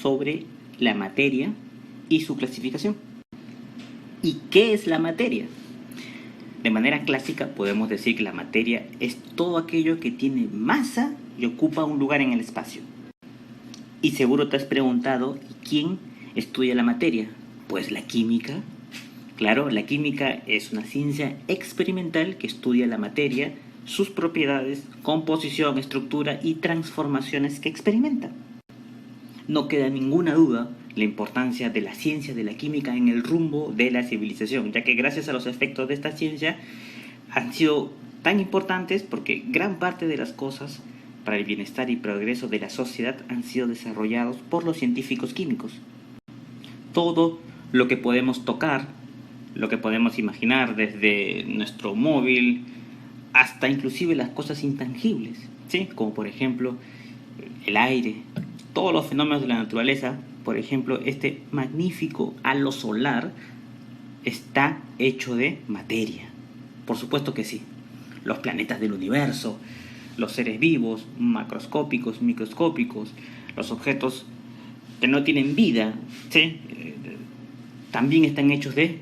sobre la materia y su clasificación. ¿Y qué es la materia? De manera clásica podemos decir que la materia es todo aquello que tiene masa y ocupa un lugar en el espacio. Y seguro te has preguntado, ¿quién estudia la materia? Pues la química. Claro, la química es una ciencia experimental que estudia la materia, sus propiedades, composición, estructura y transformaciones que experimenta. No queda ninguna duda la importancia de la ciencia de la química en el rumbo de la civilización, ya que gracias a los efectos de esta ciencia han sido tan importantes porque gran parte de las cosas para el bienestar y progreso de la sociedad han sido desarrollados por los científicos químicos. Todo lo que podemos tocar, lo que podemos imaginar desde nuestro móvil hasta inclusive las cosas intangibles, ¿sí? Como por ejemplo el aire, todos los fenómenos de la naturaleza, por ejemplo este magnífico halo solar está hecho de materia. Por supuesto que sí. Los planetas del universo, los seres vivos, macroscópicos, microscópicos, los objetos que no tienen vida, ¿sí? También están hechos de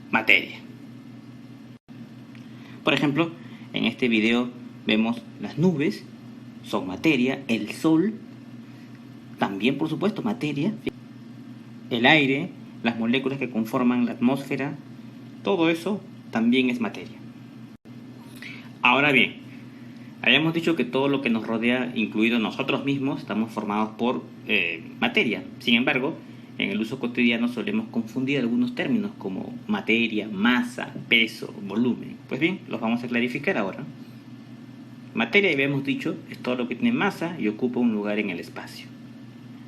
materia. Por ejemplo, en este video vemos las nubes, son materia, el sol, también por supuesto materia, el aire, las moléculas que conforman la atmósfera, todo eso también es materia. Ahora bien, habíamos dicho que todo lo que nos rodea, incluido nosotros mismos, estamos formados por materia. Sin embargo, en el uso cotidiano solemos confundir algunos términos como materia, masa, peso, volumen. Pues bien, los vamos a clarificar ahora. Materia, ya habíamos dicho, es todo lo que tiene masa y ocupa un lugar en el espacio.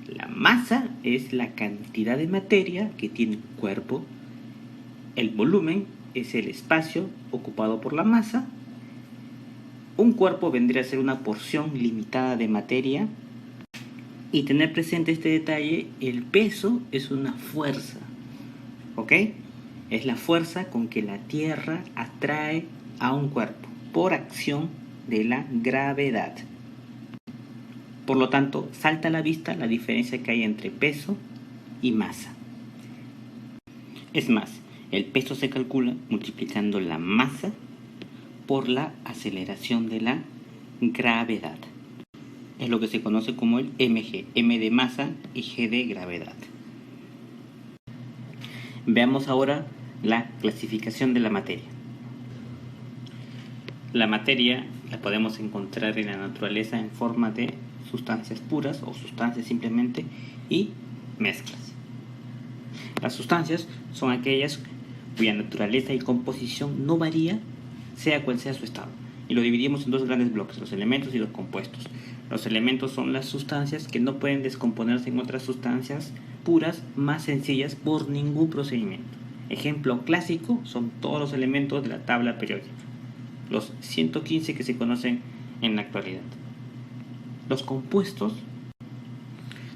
La masa es la cantidad de materia que tiene un cuerpo. El volumen es el espacio ocupado por la masa. Un cuerpo vendría a ser una porción limitada de materia. Y tener presente este detalle, el peso es una fuerza, ¿ok? Es la fuerza con que la Tierra atrae a un cuerpo por acción de la gravedad. Por lo tanto, salta a la vista la diferencia que hay entre peso y masa. Es más, el peso se calcula multiplicando la masa por la aceleración de la gravedad. Es lo que se conoce como el mg, m de masa y g de gravedad. Veamos ahora la clasificación de la materia. La materia la podemos encontrar en la naturaleza en forma de sustancias puras o sustancias simplemente y mezclas. Las sustancias son aquellas cuya naturaleza y composición no varía, sea cual sea su estado. Y lo dividimos en dos grandes bloques, los elementos y los compuestos. Los elementos son las sustancias que no pueden descomponerse en otras sustancias puras más sencillas por ningún procedimiento. Ejemplo clásico son todos los elementos de la tabla periódica, los 115 que se conocen en la actualidad. Los compuestos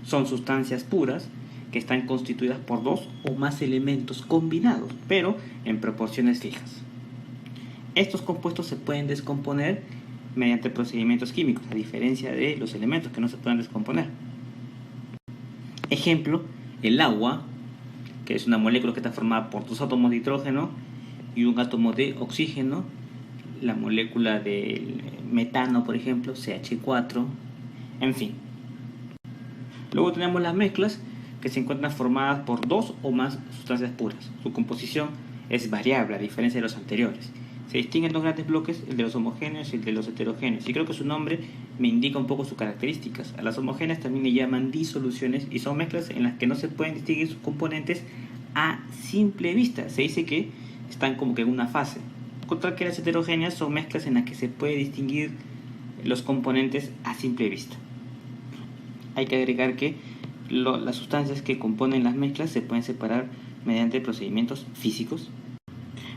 son sustancias puras que están constituidas por dos o más elementos combinados, pero en proporciones fijas. Estos compuestos se pueden descomponer mediante procedimientos químicos, a diferencia de los elementos que no se pueden descomponer. Ejemplo, el agua, que es una molécula que está formada por dos átomos de hidrógeno y un átomo de oxígeno, la molécula del metano, por ejemplo, CH4, en fin. Luego tenemos las mezclas, que se encuentran formadas por dos o más sustancias puras. Su composición es variable, a diferencia de los anteriores. Se distinguen dos grandes bloques, el de los homogéneos y el de los heterogéneos, y creo que su nombre me indica un poco sus características. A las homogéneas también le llaman disoluciones y son mezclas en las que no se pueden distinguir sus componentes a simple vista. Se dice que están como que en una fase. Contra que las heterogéneas son mezclas en las que se puede distinguir los componentes a simple vista. Hay que agregar que las sustancias que componen las mezclas se pueden separar mediante procedimientos físicos.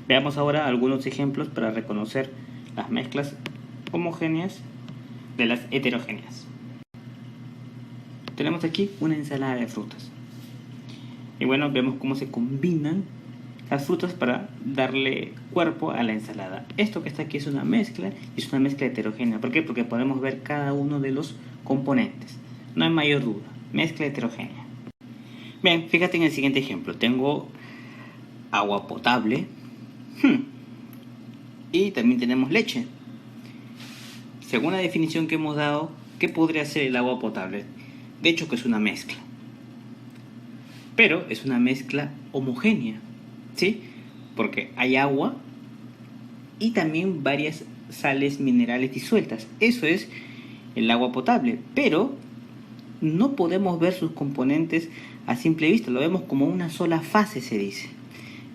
Veamos ahora algunos ejemplos para reconocer las mezclas homogéneas de las heterogéneas. Tenemos aquí una ensalada de frutas. Y bueno, vemos cómo se combinan las frutas para darle cuerpo a la ensalada. Esto que está aquí es una mezcla y es una mezcla heterogénea. ¿Por qué? Porque podemos ver cada uno de los componentes. No hay mayor duda. Mezcla heterogénea. Bien, fíjate en el siguiente ejemplo. Tengo agua potable y también tenemos leche. Según la definición que hemos dado, ¿qué podría ser el agua potable? De hecho, que es una mezcla. Pero es una mezcla homogénea, ¿sí? Porque hay agua y también varias sales minerales disueltas. Eso es el agua potable. Pero no podemos ver sus componentes a simple vista. Lo vemos como una sola fase, se dice.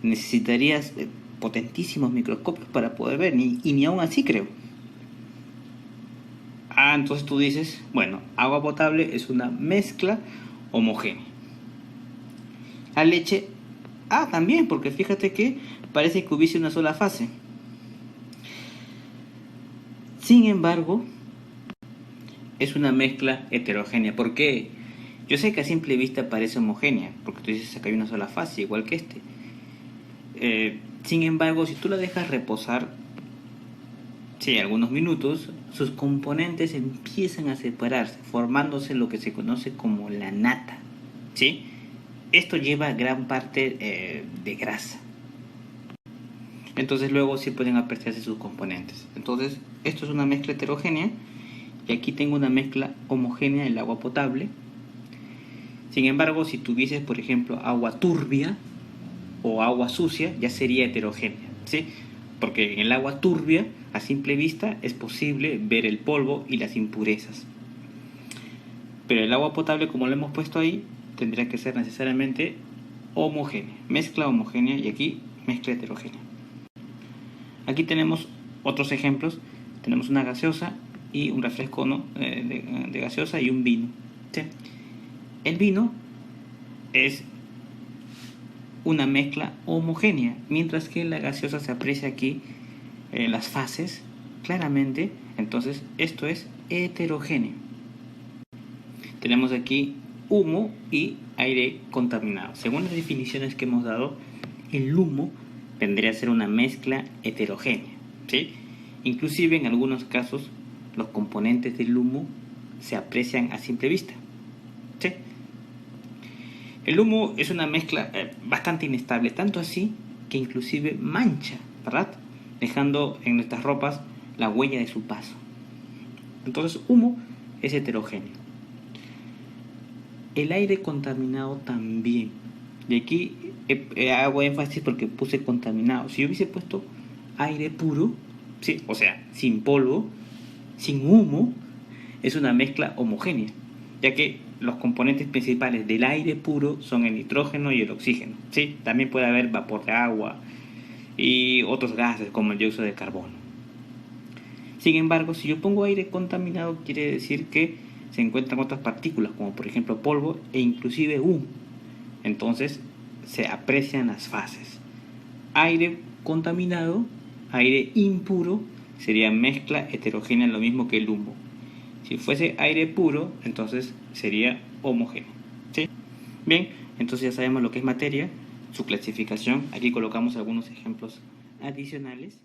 Necesitarías potentísimos microscopios para poder ver, y ni aún así creo. Entonces tú dices, bueno, agua potable es una mezcla homogénea. La leche, también, porque fíjate que parece que hubiese una sola fase. Sin embargo, es una mezcla heterogénea. ¿Por qué? Yo sé que a simple vista parece homogénea, porque tú dices que hay una sola fase, igual que este. Sin embargo, si tú la dejas reposar, algunos minutos, sus componentes empiezan a separarse, formándose lo que se conoce como la nata, ¿sí? Esto lleva gran parte de grasa. Entonces luego sí pueden apreciarse sus componentes. Entonces, esto es una mezcla heterogénea, y aquí tengo una mezcla homogénea del agua potable. Sin embargo, si tuvieses, por ejemplo, agua turbia o agua sucia, ya sería heterogénea, ¿sí? Porque en el agua turbia, a simple vista, es posible ver el polvo y las impurezas. Pero el agua potable, como lo hemos puesto ahí, tendría que ser necesariamente homogénea, mezcla homogénea, y aquí mezcla heterogénea. Aquí tenemos otros ejemplos. Tenemos una gaseosa y un refresco, ¿no? de gaseosa y un vino, ¿sí? El vino es una mezcla homogénea, mientras que la gaseosa se aprecia aquí las fases claramente. Entonces esto es heterogéneo. Tenemos aquí humo y aire contaminado. Según las definiciones que hemos dado, el humo vendría a ser una mezcla heterogénea, ¿sí? Inclusive en algunos casos los componentes del humo se aprecian a simple vista, ¿sí? El humo es una mezcla bastante inestable, tanto así que inclusive mancha, ¿verdad? Dejando en nuestras ropas la huella de su paso. Entonces, humo es heterogéneo. El aire contaminado también. Y aquí hago énfasis porque puse contaminado. Si yo hubiese puesto aire puro, ¿sí? O sea, sin polvo, sin humo, es una mezcla homogénea, ya que los componentes principales del aire puro son el nitrógeno y el oxígeno, ¿sí? También puede haber vapor de agua y otros gases como el dióxido de carbono. Sin embargo, si yo pongo aire contaminado, quiere decir que se encuentran otras partículas, como por ejemplo polvo e inclusive humo. Entonces se aprecian las fases. Aire contaminado, aire impuro, sería mezcla heterogénea, lo mismo que el humo. Si fuese aire puro, entonces sería homogéneo, ¿sí? Bien, entonces ya sabemos lo que es materia, su clasificación. Aquí colocamos algunos ejemplos adicionales.